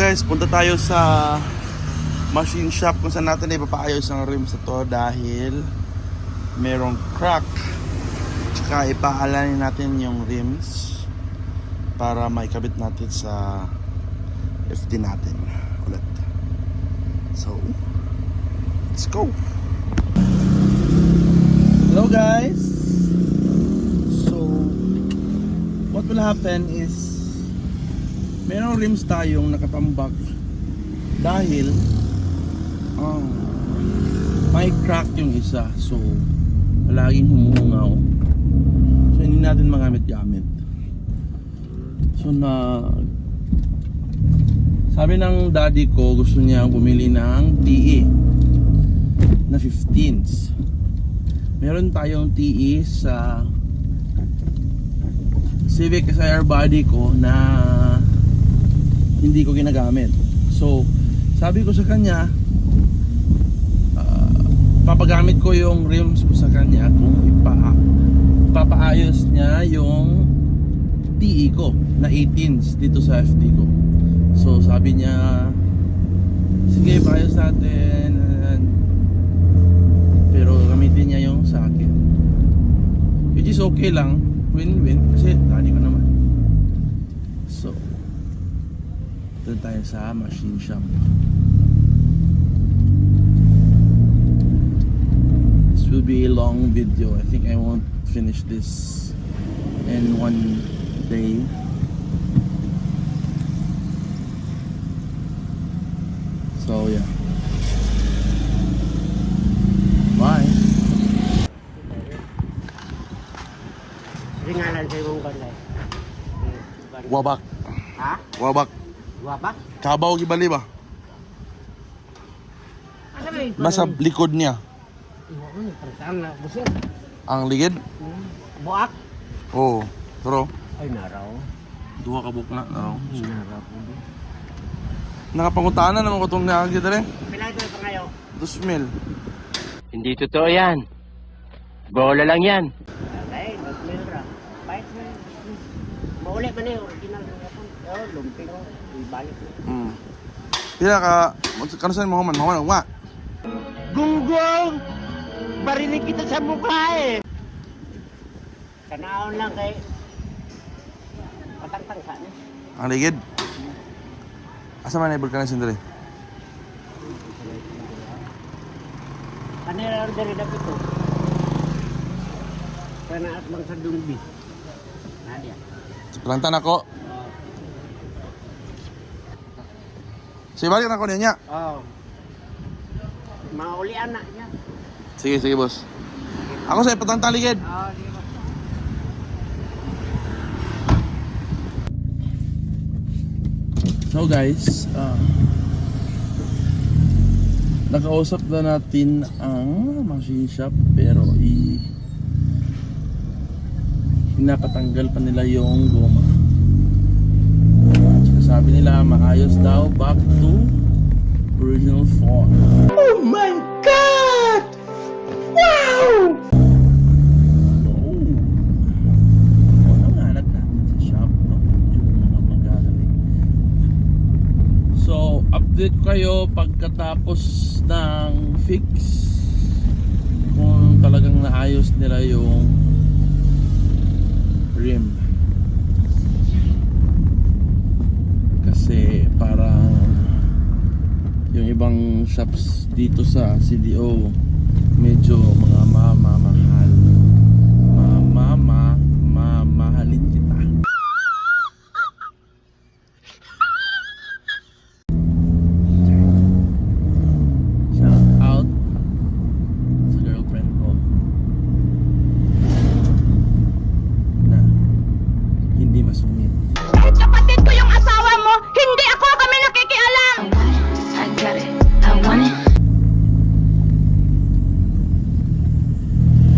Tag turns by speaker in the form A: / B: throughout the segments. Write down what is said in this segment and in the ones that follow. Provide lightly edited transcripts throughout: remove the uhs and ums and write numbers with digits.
A: guys, punta tayo sa machine shop kung saan natin ipapaayos ang rims na to dahil merong crack. Tsaka ipaalanin natin yung rims para maikabit natin sa FD natin ulit. So, let's go! Hello guys! So, what will happen is merong rims tayong nakatambak dahil may crack yung isa, so laging humuhungaw, so hindi natin magamit-gamit. So sabi ng daddy ko gusto niya bumili ng TE na 15s. Meron tayong TE sa Civic SIR body ko na hindi ko ginagamit. So sabi ko sa kanya, papagamit ko yung rims ko sa kanya kung ipapaayos niya yung TE ko na 18s dito sa FD ko. So sabi niya, sige, paayos natin, pero gamitin niya yung sa akin, which is okay lang, win-win kasi dali ko naman. So doon tayo sa machine shop. This will be a long video. I think I won't finish this in one day. So yeah, bye.
B: Ringalan sa imong balay.
A: Wabak.
B: Ha?
A: Wabak.
B: Wabak?
A: Kabaw gibali ba?
B: Ano ba yun?
A: Basta likod niya.
B: Iwa ko, parang na busir.
A: Ang ligid?
B: Buak?
A: Oo. Pero
B: Ay, naraw.
A: duha ka bukna na.
B: Naraw po.
A: Nakapangutanan naman ko itong naagid rin.
B: Pilay ko pa ngayon.
A: 2,000.
C: Hindi totoo yan. Bola lang yan.
B: Ay, nagmil ra. Bait mo. Mauli man eh, original na yapon. Oh, lumping ko. Ibalik mo.
A: Pila ka, kanusan mo man, ugma.
B: Gunggong! Barinig kita sa mukha eh! Kanaon lang kay patang-tang ka niya.
A: Ang ligid. Asa man ibig ka na sindali?
B: Kanila order na ito. Kanaat lang sa Dumbi. Nadia.
A: Lantan ako. Sige, balik na ko niya.
B: Oh. Maulian na niya.
A: Sige, sige boss. Ako sa ipatang taligid.
B: Oh, di ba?
A: So guys, nakausap na natin ang machine shop pero pinapatanggal pa nila yung goma. Tsaka sabi nila maayos daw back to original form.
B: Oh my God! Wow!
A: Hanap natin sa shop, no? Yung mga magagaling. So, update kayo pagkatapos ng fix kung talagang naayos nila yung rim. Kasi parang yung ibang shops dito sa CDO medyo mga mamamahal. Mamahalin kita. Shout out sa girlfriend ko na hindi masungit.
D: Kahit kapatid ko yung asawa mo, hindi ako kami nakikialam! I got it. I want it.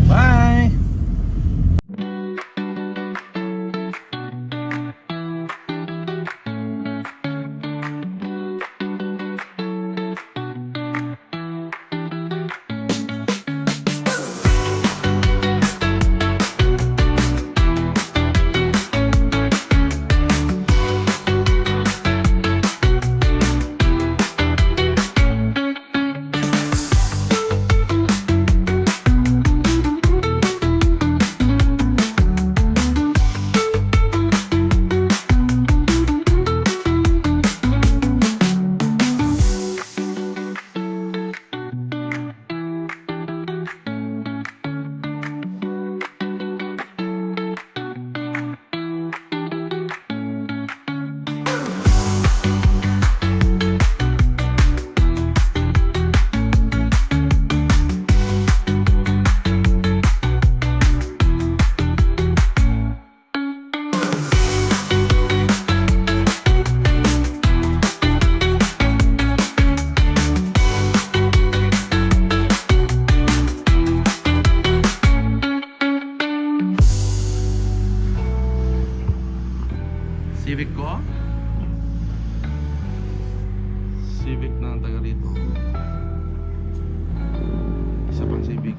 A: Bye! Civic ko. Civic na taga rito. Isa pang Civic.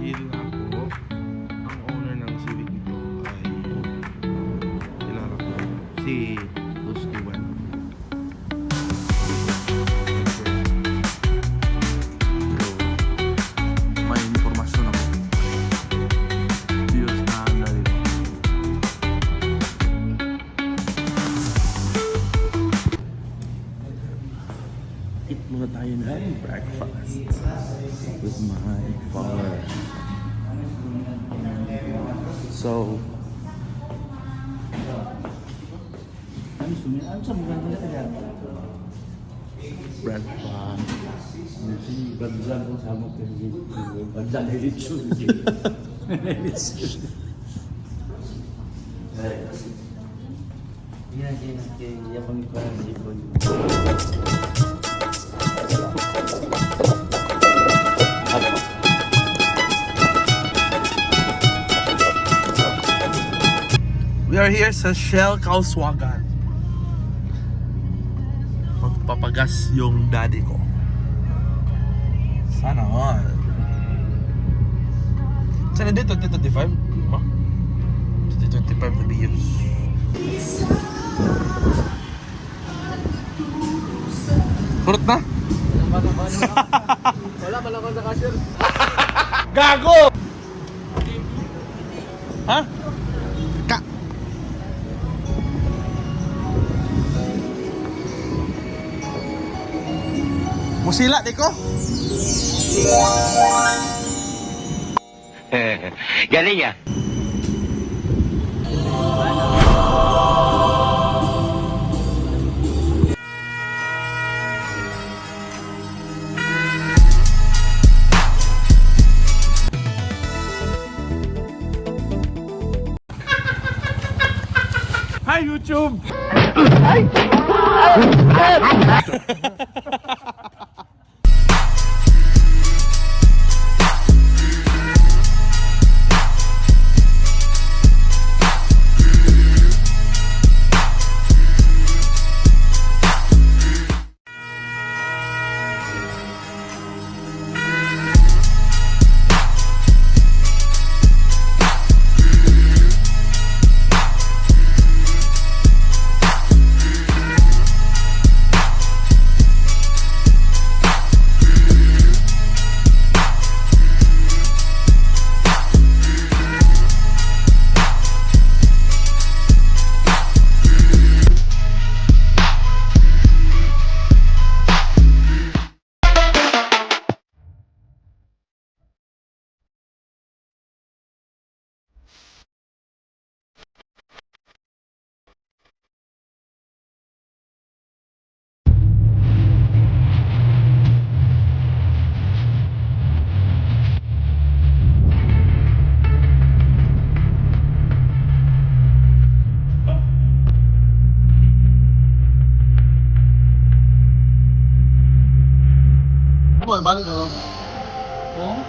A: Feel ako ang owner ng Civic nito ay kilala ko si Lustiwan. May informasyon ako. Diyos na narito. Eat muna tayo ng breakfast with my father. So, breakfast. We are here sa Shell Kauswagan. Magpapagas yung daddy ko. Sana all. Sana dito, 2025? Oh, 2025 na views. Kurot na?
B: Wala pala ko sa cashier.
A: Gago! Ha? Ka... Musila, di ko?
C: Galing ah.
A: Hi, YouTube! Balik ko. Oh?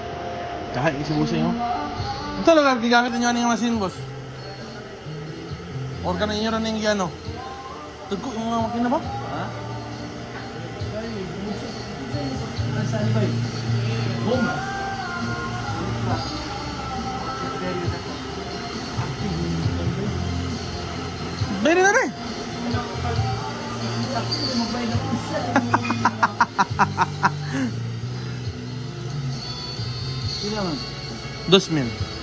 A: Kahit isibusin nyo. Ito talaga, gigamit nyo yung machine, boss. Or ka na inyo rin yung gano. Tugko yung mga makina ba? Ha? Saan ba yun? Boom! Beri na rin! Ilan? 2,000.